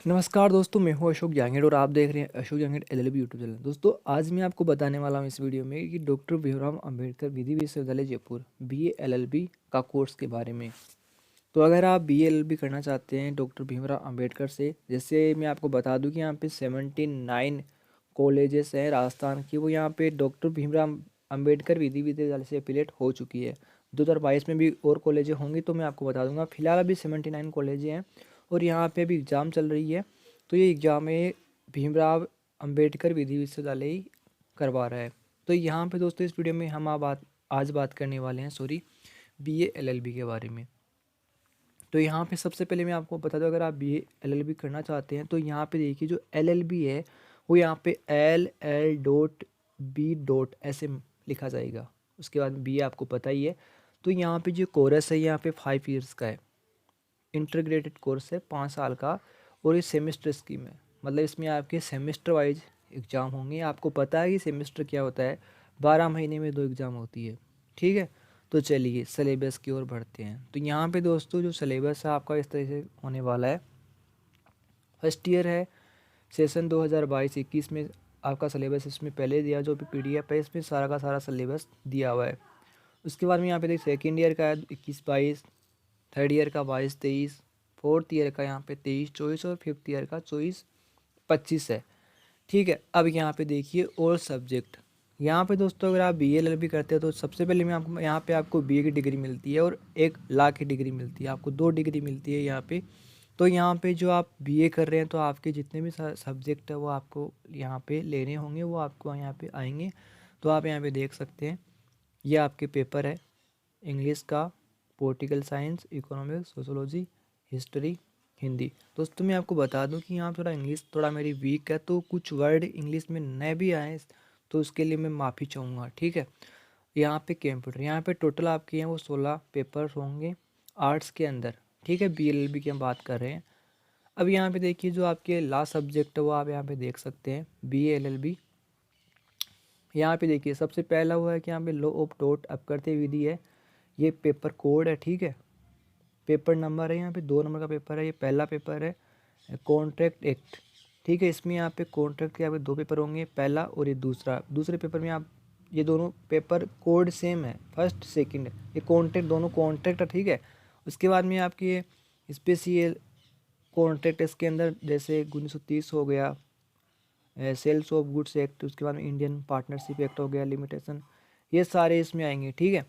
नमस्कार दोस्तों, मैं हूं अशोक जांगेड़ और आप देख रहे हैं Ashok Jangid LLB YouTube channel. दोस्तों, आज मैं आपको बताने वाला हूं इस वीडियो में कि डॉक्टर भीमराव अंबेडकर विधि विश्वविद्यालय जयपुर बीए एलएलबी का कोर्स के बारे में। तो अगर आप बीए एलएलबी करना चाहते हैं डॉक्टर भीमराव अंबेडकर से, जैसे मैं आपको बता दूं कि यहाँ पे 79 कॉलेजेस हैं राजस्थान की, वो यहाँ पे डॉक्टर भीमराव अंबेडकर विधि विश्वविद्यालय से एफिलेट हो चुकी है। 2022 में भी और कॉलेजें होंगी तो मैं आपको बता दूंगा। फिलहाल अभी 79 कॉलेजें हैं और यहाँ पे अभी एग्ज़ाम चल रही है। तो ये एग्ज़ाम है भीमराव अंबेडकर विधि विश्वविद्यालय ही करवा रहा है। तो यहाँ पे दोस्तों इस वीडियो में हम आज बात करने वाले हैं बीए एलएलबी के बारे में। तो यहाँ पे सबसे पहले मैं आपको बता दूं, अगर आप बीए एलएलबी करना चाहते हैं तो यहाँ पे देखिए जो एलएलबी है वो यहाँ पे LL.B. ऐसे लिखा जाएगा। उसके बाद बीए आपको पता ही है। तो यहाँ पे जो कोर्स है यहाँ पे 5 ईयर्स का है, इंटीग्रेटेड कोर्स है 5 साल का। और ये सेमेस्टर स्कीम है, मतलब इसमें आपके सेमेस्टर वाइज एग्ज़ाम होंगे। आपको पता है कि सेमेस्टर क्या होता है, 12 महीने में 2 एग्ज़ाम होती है। ठीक है, तो चलिए सिलेबस की ओर बढ़ते हैं। तो यहाँ पे दोस्तों जो सिलेबस है आपका इस तरह से होने वाला है। फर्स्ट ईयर है, सेशन 2022-21 में आपका सिलेबस इसमें पहले दिया, जो भी PDF है इसमें सारा का सारा सिलेबस दिया हुआ है। उसके बाद में यहाँ पे देखिए सेकेंड ईयर का है 21-22, थर्ड ईयर का 22-23, फोर्थ ईयर का यहाँ पे 23-24 और फिफ्थ ईयर का 24-25 है। ठीक है, अब यहाँ पे देखिए और सब्जेक्ट। यहाँ पे दोस्तों अगर आप BA LLB करते हो तो सबसे पहले मैं आपको यहाँ पे आपको BA की डिग्री मिलती है और 1 लाख की डिग्री मिलती है, आपको 2 डिग्री मिलती है यहाँ पे। तो यहाँ पे जो आप BA कर रहे हैं तो आपके जितने भी सब्जेक्ट है वो आपको यहाँ पे लेने होंगे, वो आपको यहाँ पे आएंगे। तो आप यहाँ पे देख सकते हैं, ये आपके पेपर है इंग्लिश का, political science, economics, sociology, history, Hindi. दोस्तों मैं आपको बता दूं कि यहाँ थोड़ा इंग्लिश थोड़ा मेरी वीक है, तो कुछ वर्ड इंग्लिश में नए भी आए तो उसके लिए मैं माफ़ी चाहूँगा। ठीक है, यहाँ पे कंप्यूटर, यहाँ पे टोटल आपके हैं वो 16 पेपर्स होंगे आर्ट्स के अंदर। ठीक है, BLLB की हम बात कर रहे हैं। अब यहाँ पे देखिए जो आपके लास्ट सब्जेक्ट है वो आप यहाँ पे देख सकते हैं BA LLB। यहाँ पे देखिए सबसे पहला हुआ है कि यहाँ पे लॉ ऑफ टॉर्ट अपकृत्य विधि है, ये पेपर कोड है। ठीक है, पेपर नंबर है यहाँ पे 2 नंबर का पेपर है, ये पहला पेपर है। कॉन्ट्रैक्ट एक्ट, ठीक है, इसमें यहाँ पे कॉन्ट्रैक्ट के यहाँ पे 2 पेपर होंगे, पहला और ये दूसरा। दूसरे पेपर में आप ये दोनों पेपर कोड सेम है, फर्स्ट सेकंड, ये कॉन्ट्रैक्ट दोनों कॉन्ट्रैक्ट है। ठीक है, उसके बाद में आपकी ये स्पेशल कॉन्ट्रैक्ट, इसके अंदर जैसे 1930 हो गया, सेल्स ऑफ गुड्स एक्ट, उसके बाद में इंडियन पार्टनरशिप एक्ट हो गया, लिमिटेशन, ये सारे इसमें आएंगे। ठीक है,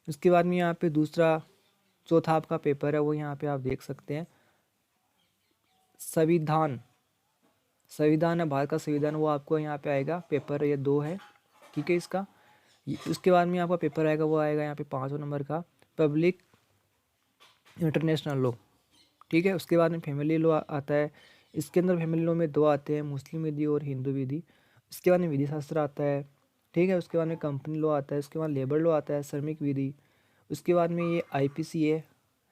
उसके बाद में यहाँ पे दूसरा चौथा आपका पेपर है वो यहाँ पे आप देख सकते हैं संविधान। संविधान है भारत का संविधान, वो आपको यहाँ पे आएगा, पेपर ये 2 है। ठीक है, इसका उसके बाद में आपका पेपर आएगा वो आएगा यहाँ पे 5 नंबर का पब्लिक इंटरनेशनल लॉ। ठीक है, उसके बाद में फैमिली लॉ आता है। इसके अंदर फैमिली लॉ में 2 आते हैं, मुस्लिम विधि और हिंदू विधि। उसके बाद में विधि शास्त्र आता है। ठीक है, उसके बाद में कंपनी लॉ आता है। उसके बाद लेबर लॉ आता है, श्रमिक विधि। उसके बाद में ये IPC है,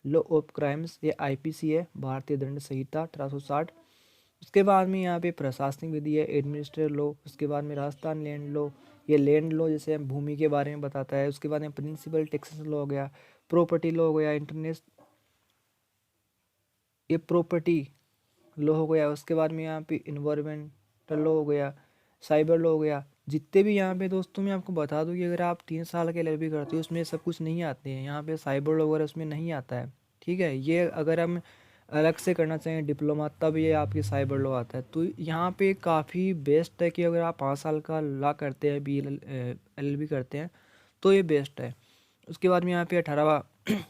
लॉ ऑफ क्राइम्स, ये IPC है, भारतीय दंड संहिता 1860। उसके बाद में यहाँ पे प्रशासनिक विधि है, एडमिनिस्ट्रेटिव लॉ। उसके बाद में राजस्थान लैंड लॉ, ये लैंड लॉ जैसे हम भूमि के बारे में बताता है। उसके बाद में प्रिंसिपल टैक्सेशन लॉ हो गया, प्रॉपर्टी लॉ हो गया, ये प्रॉपर्टी लॉ हो गया। उसके बाद में यहाँ पे इन्वायरमेंटल लॉ हो गया, साइबर लॉ हो गया। जितने भी यहाँ पे दोस्तों मैं आपको बता दूँ कि अगर आप 3 साल के LLB करते हो उसमें सब कुछ नहीं आते हैं, यहाँ पे साइबर लॉ वगैरह उसमें नहीं आता है। ठीक है, ये अगर हम अलग से करना चाहें डिप्लोमा तब ये आपके साइबर लॉ आता है। तो यहाँ पे काफ़ी बेस्ट है कि अगर आप 5 साल का लॉ करते हैं, LLB करते हैं तो ये बेस्ट है। उसके बाद में यहाँ पे 18वां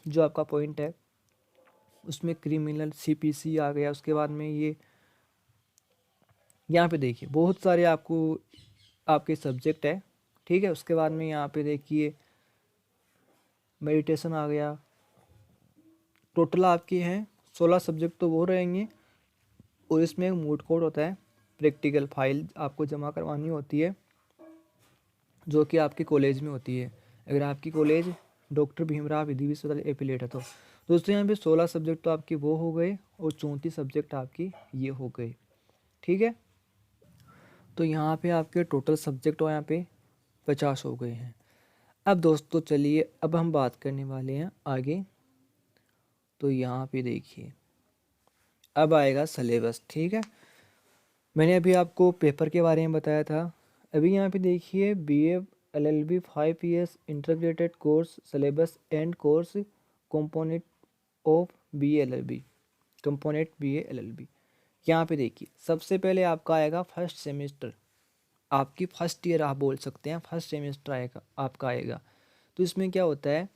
जो आपका पॉइंट है उसमें क्रिमिनल CPC आ गया। उसके बाद में ये यहाँ पे देखिए बहुत सारे आपको आपके सब्जेक्ट है। ठीक है, उसके बाद में यहाँ पे देखिए मेडिटेशन आ गया। टोटल आपके हैं 16 सब्जेक्ट तो वो रहेंगे और इसमें एक मूड कोड होता है, प्रैक्टिकल फाइल आपको जमा करवानी होती है जो कि आपके कॉलेज में होती है, अगर आपकी कॉलेज डॉक्टर भीमराव विधि विश्वविद्यालय एफिलेट है तो। दोस्तों यहाँ पे 16 सब्जेक्ट तो आपके वो हो गए और 34 सब्जेक्ट आपकी ये हो गए। ठीक है, तो यहाँ पे आपके टोटल सब्जेक्ट यहाँ पे 50 हो गए हैं। अब दोस्तों चलिए अब हम बात करने वाले हैं आगे। तो यहाँ पे देखिए अब आएगा सिलेबस, ठीक है। मैंने अभी आपको पेपर के बारे में बताया था। अभी यहाँ पे देखिए BA LLB 5 years integrated course syllabus and course component of BA LLB, component BA LLB। यहाँ पे देखिए सबसे पहले आपका आएगा फर्स्ट सेमेस्टर, आपकी फर्स्ट ईयर आप बोल सकते हैं, फर्स्ट सेमेस्टर आएगा आपका आएगा। तो इसमें क्या होता है,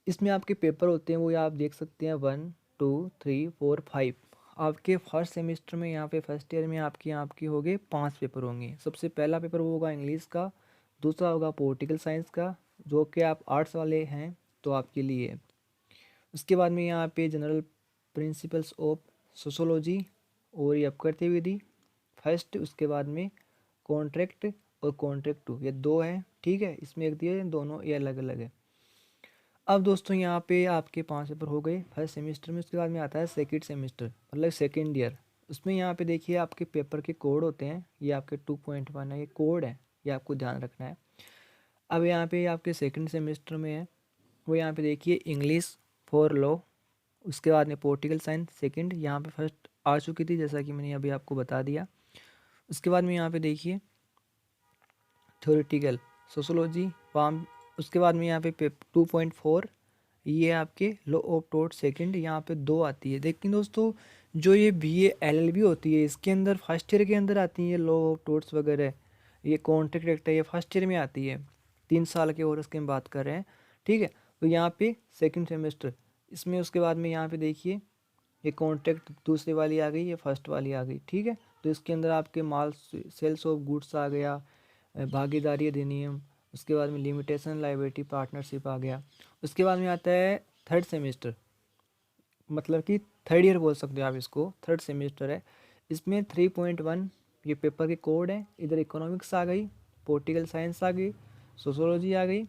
इसमें आपके पेपर होते हैं वो आप देख सकते हैं 1 2 3 4 5। आपके फर्स्ट सेमेस्टर में यहाँ पे फर्स्ट ईयर में आपकी हो गए 5 पेपर होंगे। सबसे पहला पेपर वो होगा इंग्लिश का, दूसरा होगा पॉलिटिकल साइंस का, जो कि आप आर्ट्स वाले हैं तो आपके लिए है। उसके बाद में यहाँ पे जनरल प्रिंसिपल्स ऑफ सोशोलॉजी और ये अपकृत्य विधि फर्स्ट। उसके बाद में कॉन्ट्रैक्ट और कॉन्ट्रैक्ट 2, ये 2 हैं, ठीक है। इसमें एक दिए, दोनों ये अलग अलग है। अब दोस्तों यहाँ पे आपके 5 पेपर हो गए फर्स्ट सेमेस्टर में। उसके बाद में आता है सेकंड सेमेस्टर, मतलब सेकंड ईयर। उसमें यहाँ पे देखिए आपके पेपर के कोड होते हैं, ये आपके 2.1 है, ये कोड है, ये आपको ध्यान रखना है। अब यहाँ पे आपके सेकंड सेमेस्टर में है वो यहाँ पे देखिए इंग्लिश फॉर लॉ, उसके बाद में पॉलिटिकल साइंस सेकंड, यहाँ पे फर्स्ट आ चुकी थी जैसा कि मैंने अभी आपको बता दिया। उसके बाद में यहाँ पे देखिए थ्योरेटिकल सोशोलॉजी वाम। उसके बाद में यहाँ पे 2.4 ये आपके लॉ ऑफ टोर्ट सेकंड, यहाँ पे 2 आती है। लेकिन दोस्तों जो ये BA LLB होती है इसके अंदर फर्स्ट ईयर के अंदर आती है लॉ ऑफ टोर्ट्स वगैरह, ये कॉन्ट्रैक्ट एक्ट है, ये फर्स्ट ईयर में आती है, 3 साल के और उसके हम बात कर रहे हैं, ठीक है। तो यहाँ पे सेकंड सेमेस्टर इसमें, उसके बाद में यहाँ पे देखिए ये कॉन्ट्रैक्ट दूसरी वाली आ गई, ये फर्स्ट वाली आ गई, ठीक है। तो इसके अंदर आपके माल सेल्स ऑफ गुड्स आ गया, भागीदारी अधिनियम, उसके बाद में लिमिटेशन लाइबिलिटी पार्टनरशिप आ गया। उसके बाद में आता है थर्ड सेमेस्टर, मतलब कि थर्ड ईयर बोल सकते हो आप इसको, थर्ड सेमेस्टर है। इसमें 3.1 ये पेपर के कोड है। इधर इकोनॉमिक्स आ गई, पॉलिटिकल साइंस आ गई, सोशोलॉजी आ गई,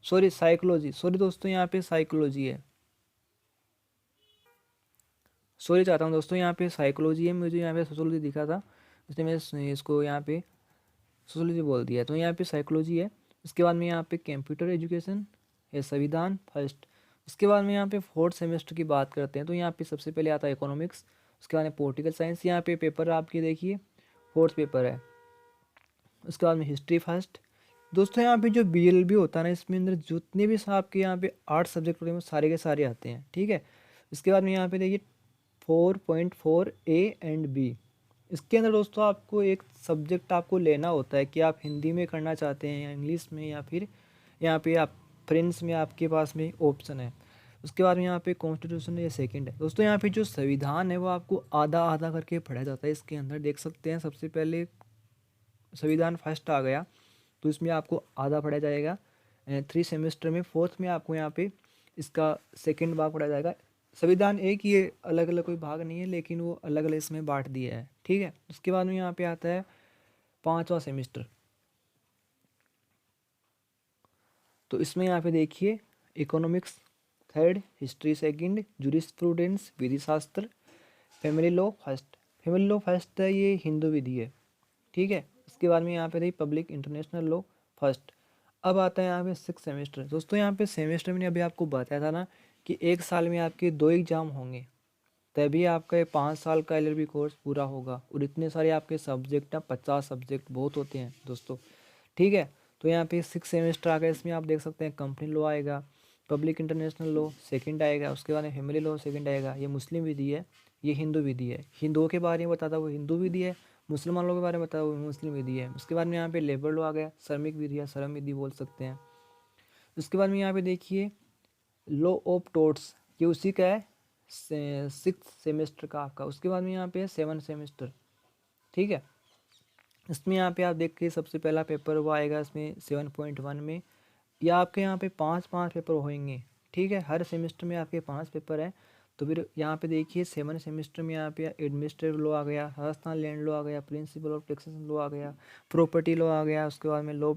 सॉरी साइकोलॉजी, सॉरी दोस्तों यहाँ पे साइकोलॉजी है, सॉरी चाहता हूँ दोस्तों, यहाँ पे साइकोलॉजी है, मुझे यहाँ पे सोशोलॉजी दिखा था इसलिए मैं इसको यहाँ पे सोशोलॉजी बोल दिया। तो यहाँ पे साइकोलॉजी है। उसके बाद में यहाँ पे कंप्यूटर एजुकेशन या संविधान फर्स्ट। उसके बाद में यहाँ पे फोर्थ सेमेस्टर की बात करते हैं तो यहाँ पे सबसे पहले आता है इकोनॉमिक्स, उसके बाद में पॉलिटिकल साइंस। यहाँ पे पेपर आपके देखिए फोर्थ पेपर है। उसके बाद में हिस्ट्री फर्स्ट। दोस्तों यहाँ पे जो BLB होता है ना, इसमें अंदर जितने भी आपके यहाँ पे 8 सब्जेक्ट होते हैं वो सारे के सारे आते हैं, ठीक है। उसके बाद में यहाँ पे देखिए 4.4 A एंड B। इसके अंदर दोस्तों आपको एक सब्जेक्ट आपको लेना होता है कि आप हिंदी में करना चाहते हैं या इंग्लिश में, या फिर यहाँ पे आप फ्रेंच में, आपके पास में ऑप्शन है। उसके बाद में यहाँ पे कॉन्स्टिट्यूशन ये सेकंड है। दोस्तों यहाँ पे जो संविधान है वो आपको आधा आधा करके पढ़ा जाता है। इसके अंदर देख सकते हैं सबसे पहले संविधान फर्स्ट आ गया तो इसमें आपको आधा पढ़ा जाएगा 3 सेमेस्टर में। फोर्थ में आपको यहाँ पे इसका सेकंड भाग पढ़ा जाएगा। संविधान एक ही है, अलग अलग कोई भाग नहीं है, लेकिन वो अलग अलग इसमें बांट दिया है, ठीक है। उसके बाद में यहाँ पे आता है 5वां सेमेस्टर। तो इसमें यहाँ पे देखिए economics third, history second, jurisprudence विधि शास्त्र, family law first. Family law first है, ये हिंदू विधि है, ठीक है। उसके बाद में यहाँ पे रही पब्लिक इंटरनेशनल लॉ फर्स्ट। अब आता है यहाँ पे 6 सेमेस्टर। दोस्तों यहाँ पे सेमेस्टर मैंने अभी आपको बताया था ना कि एक साल में आपके 2 एग्जाम होंगे, तभी आपका ये 5 साल का LLB कोर्स पूरा होगा। और इतने सारे आपके सब्जेक्ट हैं, 50 सब्जेक्ट बहुत होते हैं दोस्तों, ठीक है। तो यहाँ पे 6 सेमेस्टर आ गया। इसमें आप देख सकते हैं कंपनी लॉ आएगा, पब्लिक इंटरनेशनल लॉ सेकंड आएगा, उसके बाद में फैमिली लॉ सेकंड आएगा, ये मुस्लिम विधि है, ये हिंदू विधि है। हिंदुओं के बारे में बताता वो हिंदू विधि है, मुसलमानों के बारे में बताता वो मुस्लिम विधि है। उसके बाद में यहाँ पे लेबर लॉ आ गया, श्रमिक विधि या श्रम विधि बोल सकते हैं। उसके बाद में यहाँ पे देखिए लॉ ऑफ टोर्ट्स, ये उसी का है 6th सेमेस्टर का आपका। उसके बाद में यहाँ पे 7 सेमेस्टर, ठीक है। इसमें यहाँ पे आप देखिए सबसे पहला पेपर वो आएगा इसमें 7.1 में। या आपके यहाँ पे 5 पेपर होंगे, ठीक है। हर सेमेस्टर में आपके 5 पेपर है। तो फिर यहाँ पे देखिए 7 सेमेस्टर में यहाँ पे एडमिनिस्ट्रेटिव लॉ आ गया, राजस्थान लैंड लॉ आ गया, प्रिंसिपल ऑफ टैक्सेशन लॉ आ गया, प्रॉपर्टी लॉ आ गया। उसके बाद में लॉ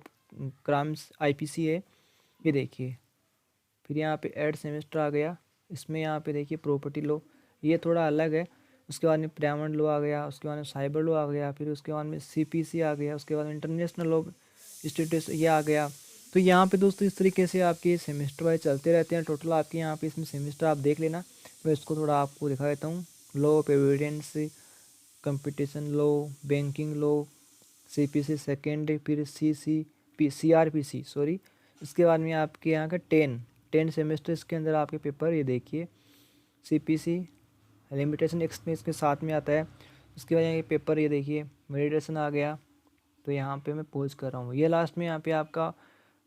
क्राइम्स IPC है, ये देखिए। फिर यहाँ पे 8 सेमेस्टर आ गया, इसमें यहाँ पे देखिए प्रॉपर्टी लॉ, ये थोड़ा अलग है। उसके बाद में पर्यावरण लॉ आ गया, उसके बाद में साइबर लॉ आ गया, फिर उसके बाद में CPC आ गया, उसके बाद में इंटरनेशनल लॉ स्टेटस ये आ गया। तो यहाँ पे दोस्तों इस तरीके से आपके सेमेस्टर वाइज चलते रहते हैं। टोटल आपके यहाँ पे इसमें सेमेस्टर आप देख लेना, मैं इसको थोड़ा आपको दिखा देता हूँ। Law, precedence, competition law, banking law, CPC second, फिर सीआरपीसी सॉरी। इसके बाद में आपके यहाँ का 10 सेमेस्टर इसके अंदर आपके पेपर ये देखिए, सीपीसी लिमिटेशन एक्सपीरियंस के साथ में आता है। उसके बाद ये पेपर ये देखिए, मेडिटेशन आ गया। तो यहाँ पे मैं पोज कर रहा हूँ। ये लास्ट में यहाँ पे आपका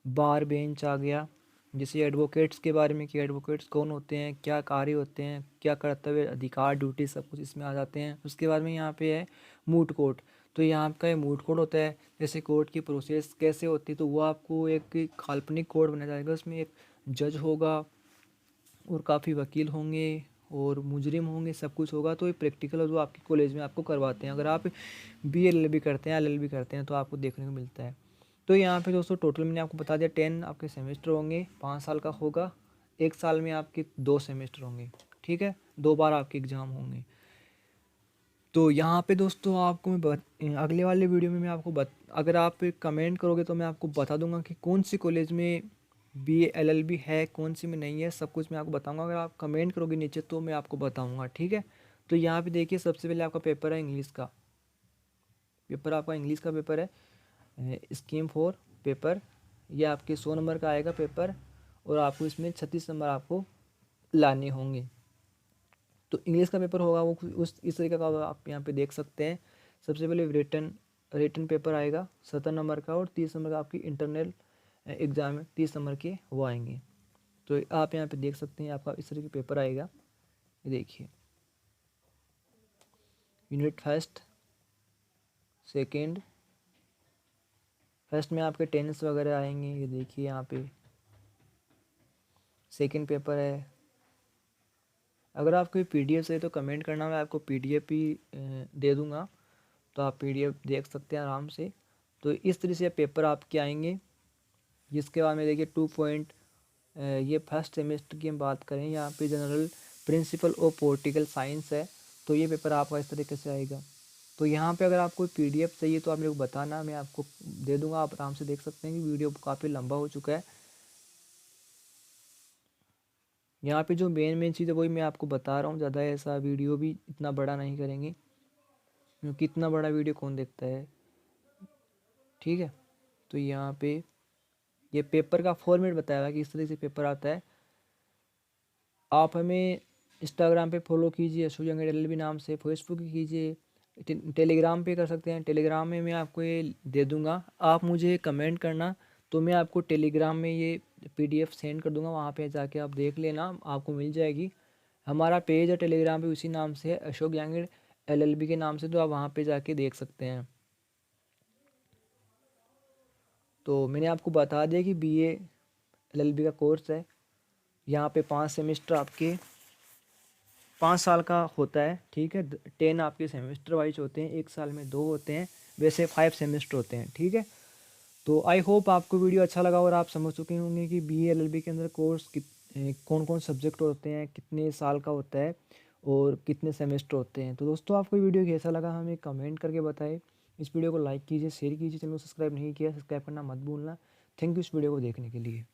बार बेंच आ गया, जैसे एडवोकेट्स के बारे में कि एडवोकेट्स कौन होते हैं, क्या कार्य होते हैं, क्या कर्तव्य, अधिकार, ड्यूटी, सब कुछ इसमें आ जाते हैं। उसके बाद में यहाँ पे है मूट कोर्ट। तो यहाँ आपका ये मूट कोर्ट होता है, जैसे कोर्ट की प्रोसेस कैसे होती है, तो वो आपको एक काल्पनिक कोर्ट बनाया जाएगा। उसमें एक जज होगा और काफ़ी वकील होंगे और मुजरिम होंगे, सब कुछ होगा। तो ये प्रैक्टिकल जो आपके कॉलेज में आपको करवाते हैं, अगर आप BA-LLB करते हैं, LLB करते हैं, तो आपको देखने को मिलता है। तो यहाँ पे दोस्तों टोटल मैंने आपको बता दिया 10 आपके सेमेस्टर होंगे, 5 साल का होगा। 1 साल में आपके 2 सेमेस्टर होंगे, ठीक है, 2 बार आपके एग्ज़ाम होंगे। तो यहाँ पे दोस्तों आपको मैं अगले वाले वीडियो में मैं आपको अगर आप कमेंट करोगे तो मैं आपको बता दूंगा कि कौन सी कॉलेज में BA-LLB है, कौन सी में नहीं है, सब कुछ मैं आपको बताऊंगा। अगर आप कमेंट करोगे नीचे तो मैं आपको बताऊंगा, ठीक है। तो यहाँ पे देखिए, सबसे पहले आपका पेपर है इंग्लिश का। पेपर आपका इंग्लिश का पेपर है, स्कीम 4 पेपर। ये आपके 100 नंबर का आएगा पेपर, और आपको इसमें 36 नंबर आपको लाने होंगे। तो इंग्लिश का पेपर होगा वो उस इस तरीके का आप यहाँ पे देख सकते हैं। सबसे पहले रिटन पेपर आएगा 70 नंबर का, और 30 नंबर का आपकी इंटरनल एग्ज़ाम है, 30 नंबर के वो आएंगे। तो आप यहाँ पे देख सकते हैं आपका इस तरीके का पेपर आएगा। ये देखिए, यूनिट सेकेंड फर्स्ट में आपके टेंस वगैरह आएंगे। ये देखिए यहाँ पे सेकेंड पेपर है। अगर आपको PDF चाहिए तो कमेंट करना, मैं आपको PDF भी दे दूँगा, तो आप PDF देख सकते हैं आराम से। तो इस तरह से पेपर आपके आएंगे। जिसके बाद में देखिए 2 पॉइंट, ये फर्स्ट सेमेस्टर की हम बात करें, यहाँ पे general principle of political science है। तो ये पेपर आपका इस तरीके से आएगा। तो यहाँ पे अगर आपको PDF चाहिए तो आप मेरे को बताना, मैं आपको दे दूँगा। आप आराम से देख सकते हैं कि वीडियो काफ़ी लंबा हो चुका है। यहाँ पे जो मेन चीज़ है वही मैं आपको बता रहा हूँ, ज़्यादा ऐसा वीडियो भी इतना बड़ा नहीं करेंगे, क्योंकि इतना बड़ा वीडियो कौन देखता है, ठीक है। तो यहाँ पे ये पेपर का फॉर्मेट बताया हुआ है कि इस तरह से पेपर आता है। आप हमें इंस्टाग्राम पे फॉलो कीजिए, अशोक जंगड़ LLB नाम से, फेसबुक कीजिए, टेलीग्राम पे कर सकते हैं। टेलीग्राम में मैं आपको ये दे दूँगा, आप मुझे कमेंट करना, तो मैं आपको टेलीग्राम में ये PDF सेंड कर दूँगा। वहाँ पे जाके आप देख लेना, आपको मिल जाएगी। हमारा पेज है टेलीग्राम पे, उसी नाम से है, अशोक जहांगीर LLB के नाम से, तो आप वहाँ पे जाके देख सकते हैं। तो मैंने आपको बता दिया कि BA-LLB का कोर्स है। यहाँ पे 5 सेमेस्टर आपके 5 साल का होता है, ठीक है। 10 आपके सेमेस्टर वाइज होते हैं, 1 साल में 2 होते हैं, वैसे 5 सेमेस्टर होते हैं, ठीक है। तो आई होप आपको वीडियो अच्छा लगा और आप समझ चुके होंगे कि BA-LLB के अंदर कोर्स कौन कौन सब्जेक्ट होते हैं, कितने साल का होता है और कितने सेमेस्टर होते हैं। तो दोस्तों, आपको वीडियो कैसा लगा हमें कमेंट करके बताएं। इस वीडियो को लाइक कीजिए, शेयर कीजिए, चैनल को सब्सक्राइब नहीं किया सब्सक्राइब करना मत भूलना। थैंक यू इस वीडियो को देखने के लिए।